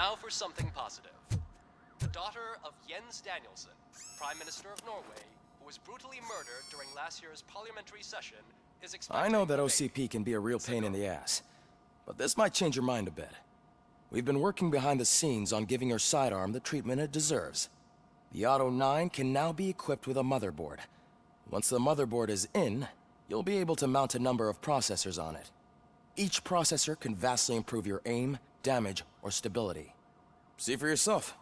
Now for something positive. The daughter of Jens Danielson, Prime Minister of Norway, who was brutally murdered during last year's parliamentary session, is expecting... I know that OCP can be a real pain in the ass, but this might change your mind a bit. We've been working behind the scenes on giving her sidearm the treatment it deserves. The Auto 9 can now be equipped with a motherboard. Once the motherboard is in, you'll be able to mount a number of processors on it. Each processor can vastly improve your aim, damage, or stability. See for yourself.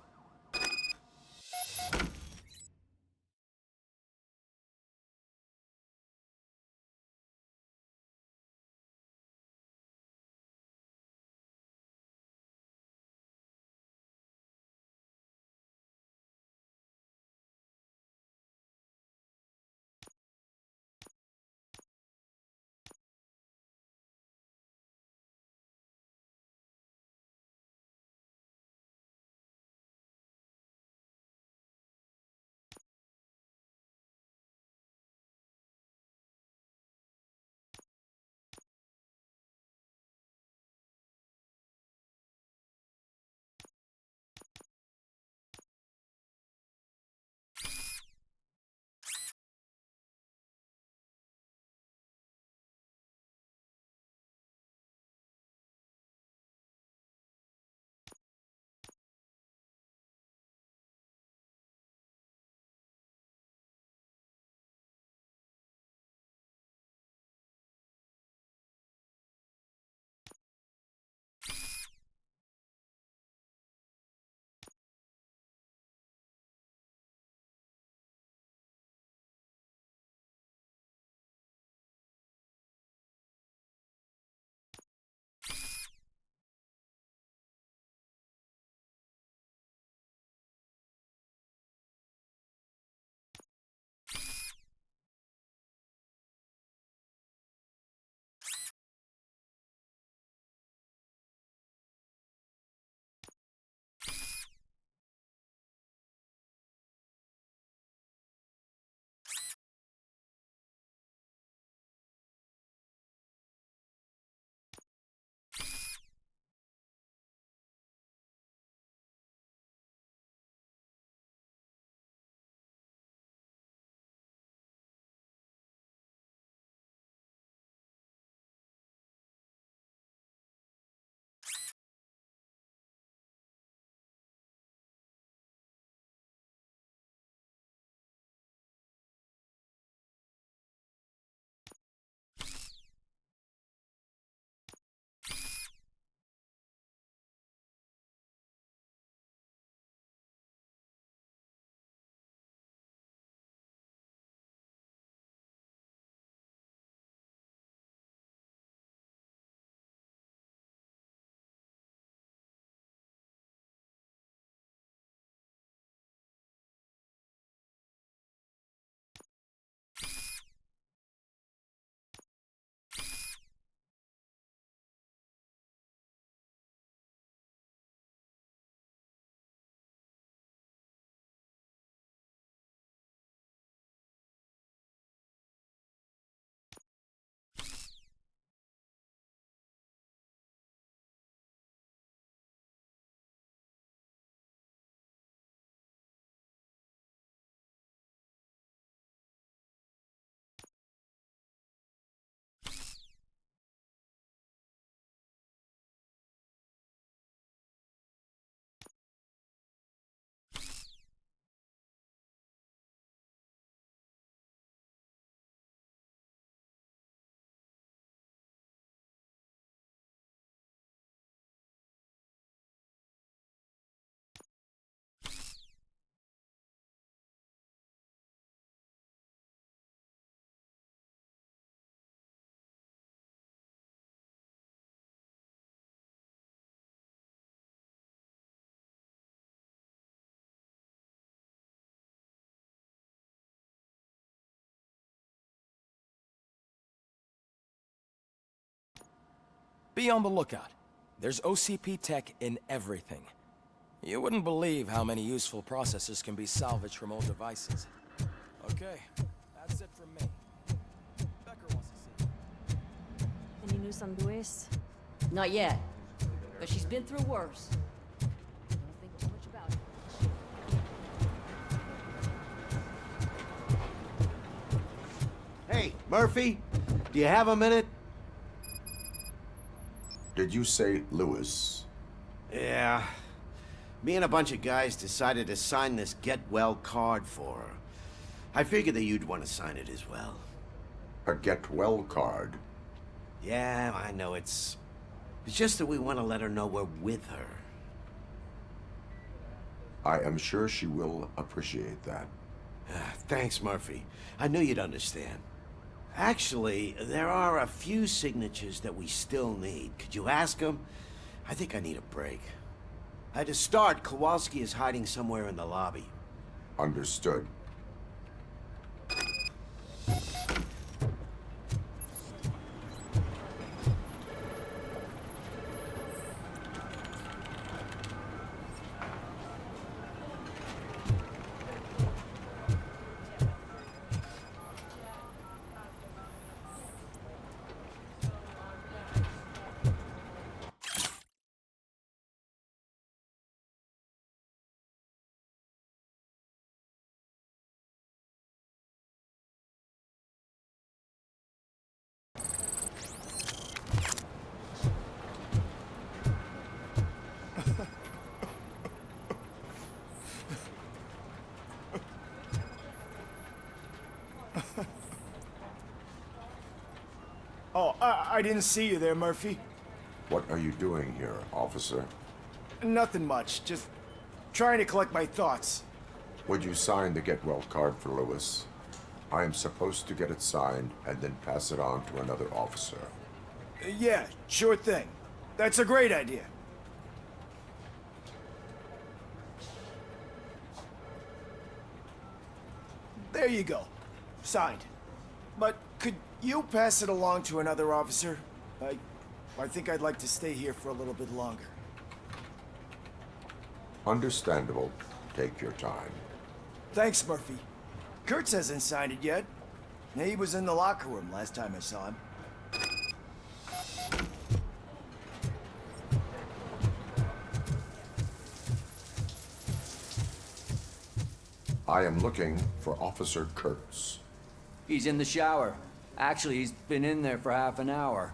Be on the lookout. There's OCP tech in everything. You wouldn't believe how many useful processors can be salvaged from old devices. Okay, that's it from me. Becker wants to see you. Any news on Luis? Not yet, but she's been through worse. Murphy, do you have a minute? Did you say Lewis? Yeah. Me and a bunch of guys decided to sign this get well card for her. I figured that you'd want to sign it as well. A get well card? Yeah, I know it's just that we want to let her know we're with her. I am sure she will appreciate that. Thanks, Murphy. I knew you'd understand. Actually, there are a few signatures that we still need. Could you ask them? I think I need a break. To start, Kowalski is hiding somewhere in the lobby. Understood. Oh, I didn't see you there, Murphy. What are you doing here, officer? Nothing much, just trying to collect my thoughts. Would you sign the get well card for Lewis? I am supposed to get it signed and then pass it on to another officer. Yeah, sure thing. That's a great idea. There you go. Signed. But could you pass it along to another officer? I think I'd like to stay here for a little bit longer. Understandable. Take your time. Thanks, Murphy. Kurtz hasn't signed it yet. He was in the locker room last time I saw him. I am looking for Officer Kurtz. He's in the shower. Actually, he's been in there for half an hour.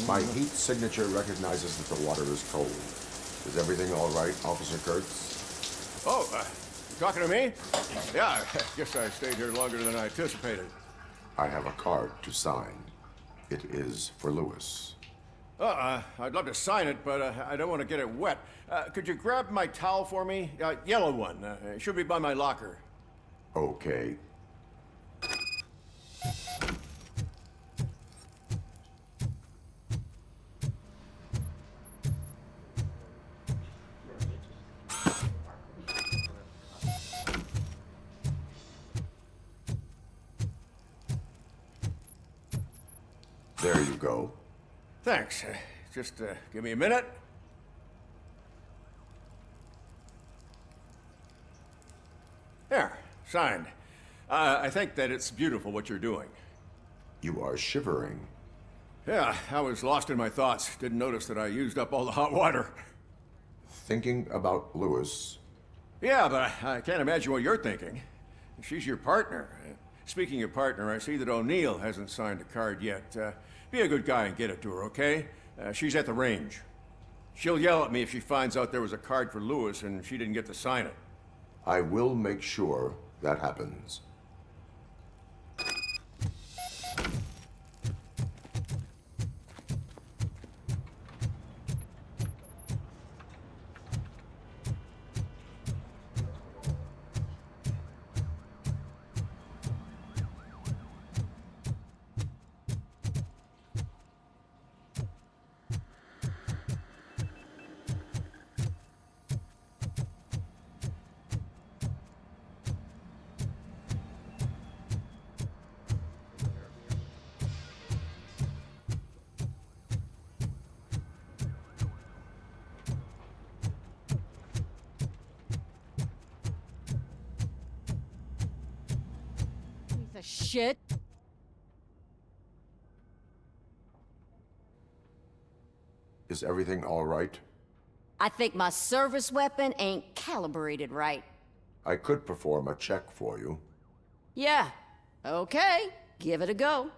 My heat signature recognizes that the water is cold. Is everything all right, Officer Kurtz? Oh, you talking to me? Yeah, I guess I stayed here longer than I anticipated. I have a card to sign. It is for Lewis. I'd love to sign it, but I don't want to get it wet. Could you grab my towel for me? Yellow one. It should be by my locker. Okay. There you go. Thanks. Just give me a minute. There, signed. I think that it's beautiful what you're doing. You are shivering. Yeah, I was lost in my thoughts. Didn't notice that I used up all the hot water. Thinking about Lewis. Yeah, but I can't imagine what you're thinking. She's your partner. Speaking of partner, I see that O'Neill hasn't signed a card yet. Be a good guy and get it to her, okay? She's at the range. She'll yell at me if she finds out there was a card for Lewis and she didn't get to sign it. I will make sure that happens. shit. Is everything all right? I think my service weapon ain't calibrated right. I could perform a check for you. Yeah. Okay. Give it a go.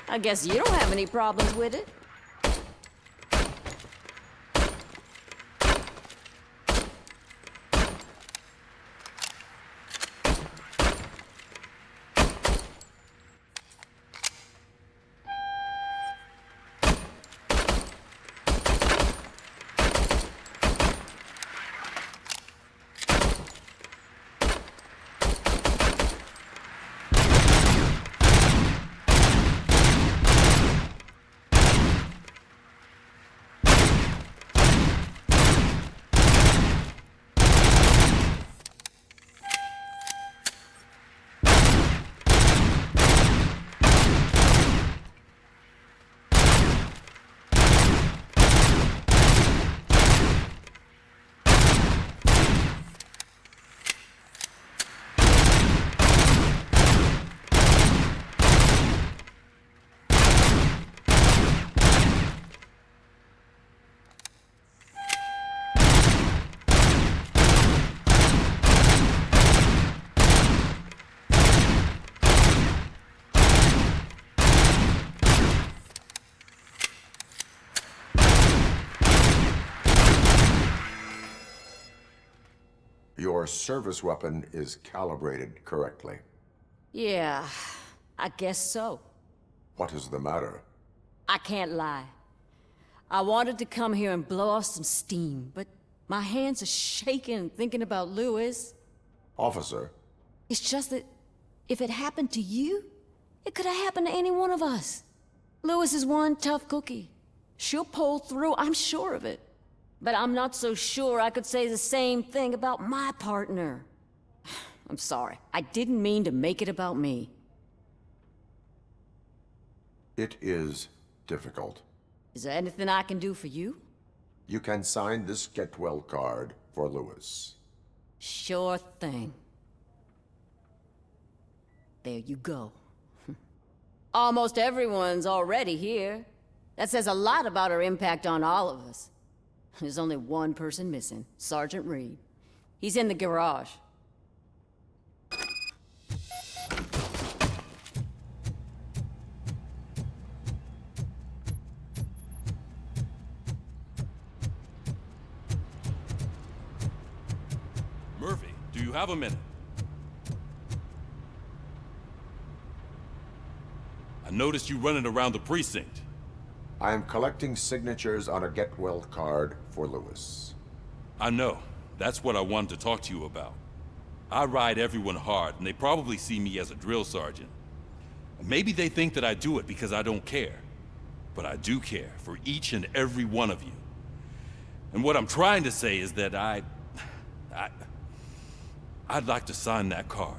I guess you don't have any problems with it. Your service weapon is calibrated correctly. Yeah, I guess so. What is the matter? I can't lie. I wanted to come here and blow off some steam, but my hands are shaking thinking about Lewis. Officer, It's just that if it happened to you, it could have happened to any one of us. Lewis is one tough cookie. She'll pull through, I'm sure of it. But I'm not so sure I could say the same thing about my partner. I'm sorry. I didn't mean to make it about me. it is difficult. Is there anything I can do for you? You can sign this get well card for Lewis. Sure thing. There you go. Almost everyone's already here. That says a lot about her impact on all of us. There's only one person missing, Sergeant Reed. He's in the garage. Murphy, do you have a minute? I noticed you running around the precinct. I am collecting signatures on a get well card for Lewis. I know. That's what I wanted to talk to you about. I ride everyone hard, and they probably see me as a drill sergeant. Maybe they think that I do it because I don't care. But I do care for each and every one of you. And what I'm trying to say is that I'd like to sign that card,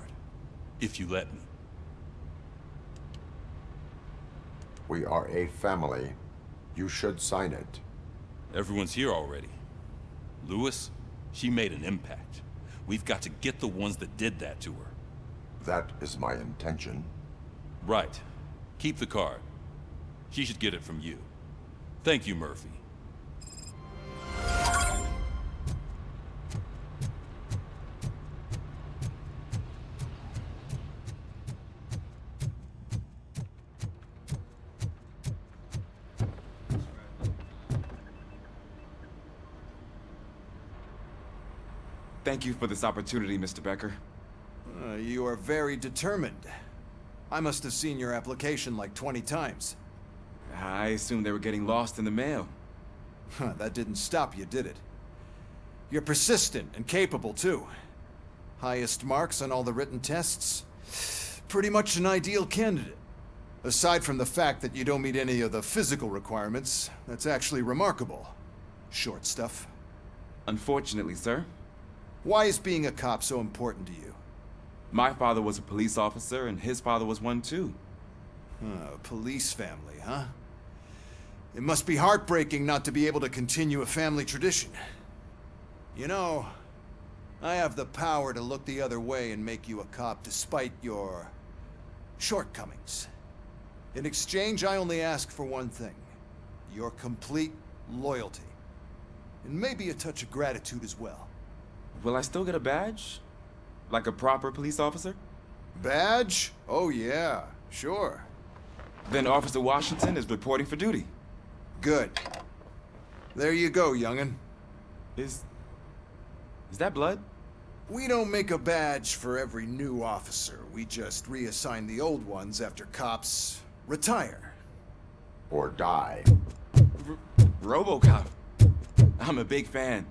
if you let me. We are a family. You should sign it. Everyone's here already. Lewis, she made an impact. We've got to get the ones that did that to her. That is my intention. Right. Keep the card. She should get it from you. Thank you, Murphy. Thank you for this opportunity, Mr. Becker. You are very determined. I must have seen your application like 20 times. I assumed they were getting lost in the mail. That didn't stop you, did it? You're persistent and capable, too. Highest marks on all the written tests. Pretty much an ideal candidate. Aside from the fact that you don't meet any of the physical requirements, that's actually remarkable. Short stuff. Unfortunately, sir. Why is being a cop so important to you? My father was a police officer, and his father was one too. A police family, huh? It must be heartbreaking not to be able to continue a family tradition. You know, I have the power to look the other way and make you a cop despite your shortcomings. In exchange, I only ask for one thing. Your complete loyalty. And maybe a touch of gratitude as well. Will I still get a badge? Like a proper police officer? Badge? Oh yeah, sure. Then Officer Washington is reporting for duty. Good. There you go, young'un. Is that blood? We don't make a badge for every new officer. We just reassign the old ones after cops retire. Or die. RoboCop. I'm a big fan.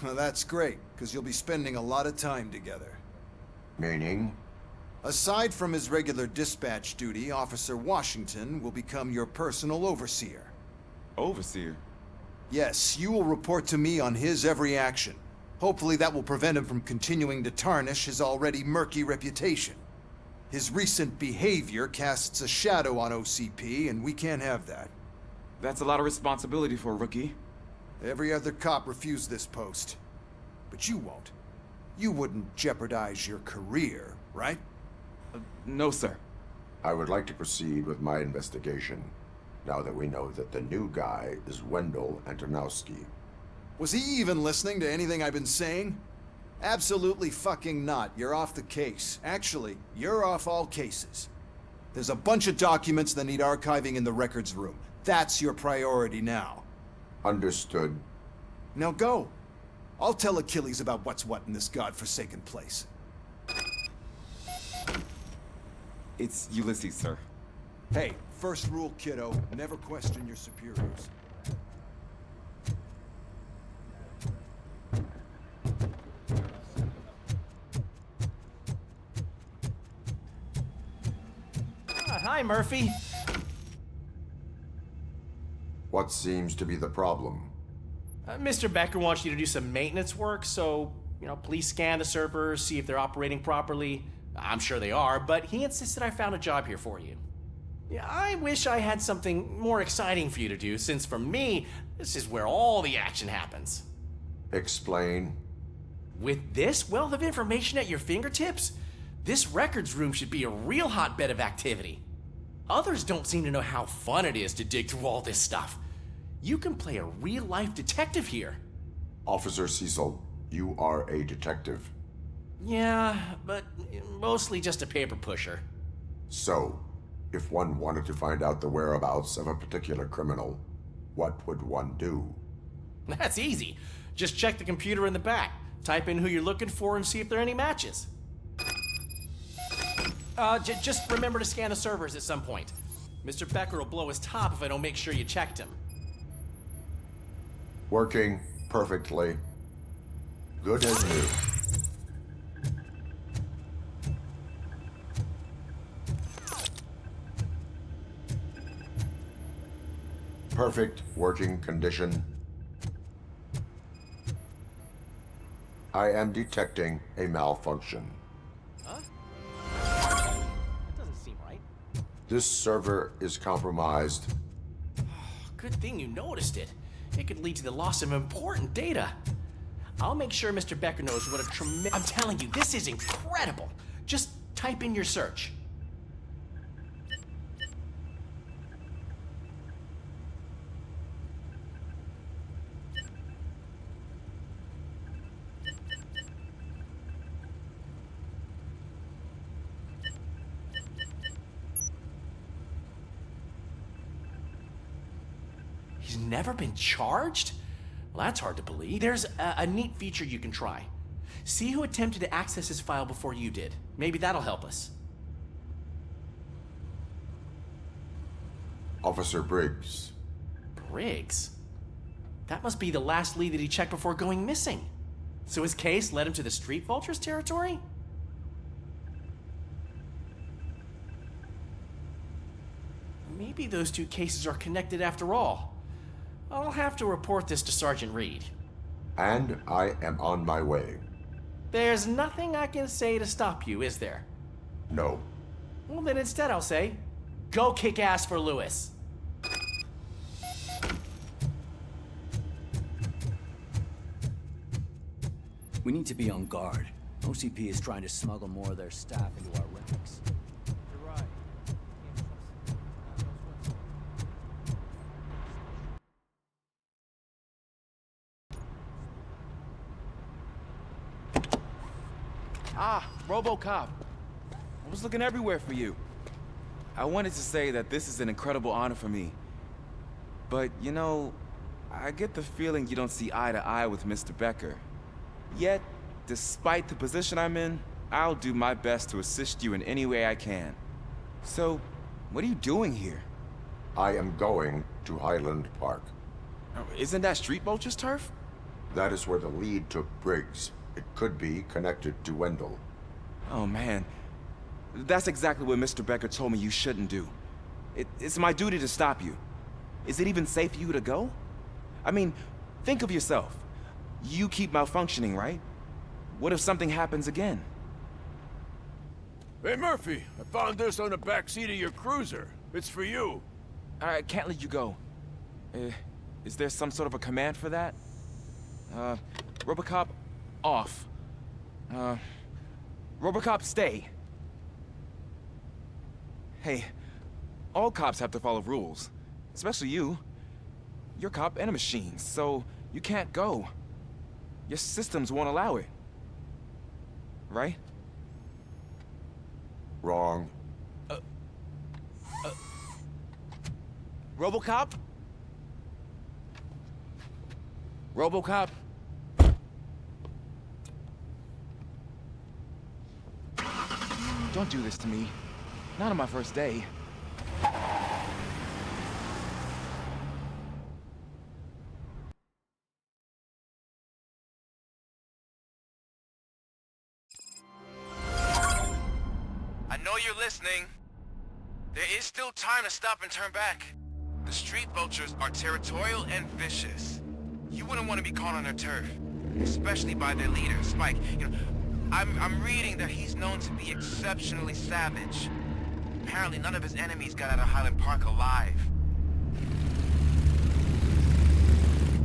Well, that's great, because you'll be spending a lot of time together. Meaning? Aside from his regular dispatch duty, Officer Washington will become your personal overseer. Overseer? Yes, you will report to me on his every action. Hopefully that will prevent him from continuing to tarnish his already murky reputation. His recent behavior casts a shadow on OCP, and we can't have that. That's a lot of responsibility for a rookie. Every other cop refused this post. But you won't. You wouldn't jeopardize your career, right? No, sir. I would like to proceed with my investigation, now that we know that the new guy is Wendell Antonowski. Was he even listening to anything I've been saying? Absolutely fucking not. You're off the case. Actually, you're off all cases. There's a bunch of documents that need archiving in the records room. That's your priority now. Understood. Now go. I'll tell Achilles about what's what in this godforsaken place. It's Ulysses, sir. Hey, first rule, kiddo. Never question your superiors. Hi, Murphy. What seems to be the problem? Mr. Becker wants you to do some maintenance work, so, please scan the servers, see if they're operating properly. I'm sure they are, but he insisted I found a job here for you. Yeah, I wish I had something more exciting for you to do, since for me, this is where all the action happens. Explain. With this wealth of information at your fingertips, this records room should be a real hotbed of activity. Others don't seem to know how fun it is to dig through all this stuff. You can play a real-life detective here. Officer Cecil, you are a detective. Yeah, but mostly just a paper pusher. So, if one wanted to find out the whereabouts of a particular criminal, what would one do? That's easy. Just check the computer in the back, type in who you're looking for, and see if there are any matches. Just remember to scan the servers at some point. Mr. Becker will blow his top if I don't make sure you checked him. Working perfectly. Good as new. Perfect working condition. I am detecting a malfunction. Huh? That doesn't seem right. This server is compromised. Good thing you noticed it. It could lead to the loss of important data. I'll make sure Mr. Becker knows what a tremendous... I'm telling you, this is incredible. Just type in your search. He's never been charged? Well, that's hard to believe. There's a neat feature you can try. See who attempted to access his file before you did. Maybe that'll help us. Officer Briggs. Briggs? That must be the last lead that he checked before going missing. So his case led him to the Street Vultures territory? Maybe those two cases are connected after all. I'll have to report this to Sergeant Reed. And I am on my way. There's nothing I can say to stop you, is there? No. Well, then instead I'll say, go kick ass for Lewis. We need to be on guard. OCP is trying to smuggle more of their staff into our ranks. You're right. Ah, RoboCop. I was looking everywhere for you. I wanted to say that this is an incredible honor for me. But, you know, I get the feeling you don't see eye to eye with Mr. Becker. Yet, despite the position I'm in, I'll do my best to assist you in any way I can. So, what are you doing here? I am going to Highland Park. Isn't that Street Vulture's turf? That is where the lead took Briggs. It could be connected to Wendell. Oh, man. That's exactly what Mr. Becker told me you shouldn't do. It's my duty to stop you. Is it even safe for you to go? I mean, think of yourself. You keep malfunctioning, right? What if something happens again? Hey, Murphy, I found this on the back seat of your cruiser. It's for you. I can't let you go. Is there some sort of a command for that? RoboCop, off. RoboCop, stay. Hey, all cops have to follow rules. Especially you. You're a cop and a machine, so you can't go. Your systems won't allow it. Right? Wrong. RoboCop? RoboCop? Don't do this to me. Not on my first day. I know you're listening. There is still time to stop and turn back. The street vultures are territorial and vicious. You wouldn't want to be caught on their turf, especially by their leader, Spike. You know, I'm reading that he's known to be exceptionally savage. Apparently none of his enemies got out of Highland Park alive.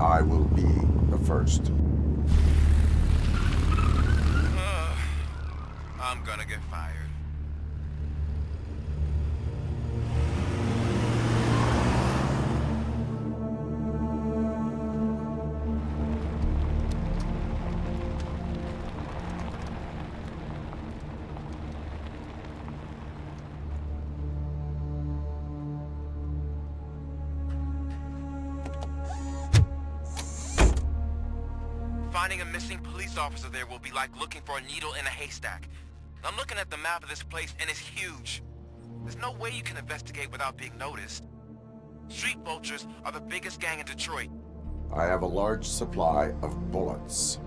I will be the first. I'm gonna get fired. Finding a missing police officer there will be like looking for a needle in a haystack. I'm looking at the map of this place and it's huge. There's no way you can investigate without being noticed. Street vultures are the biggest gang in Detroit. I have a large supply of bullets.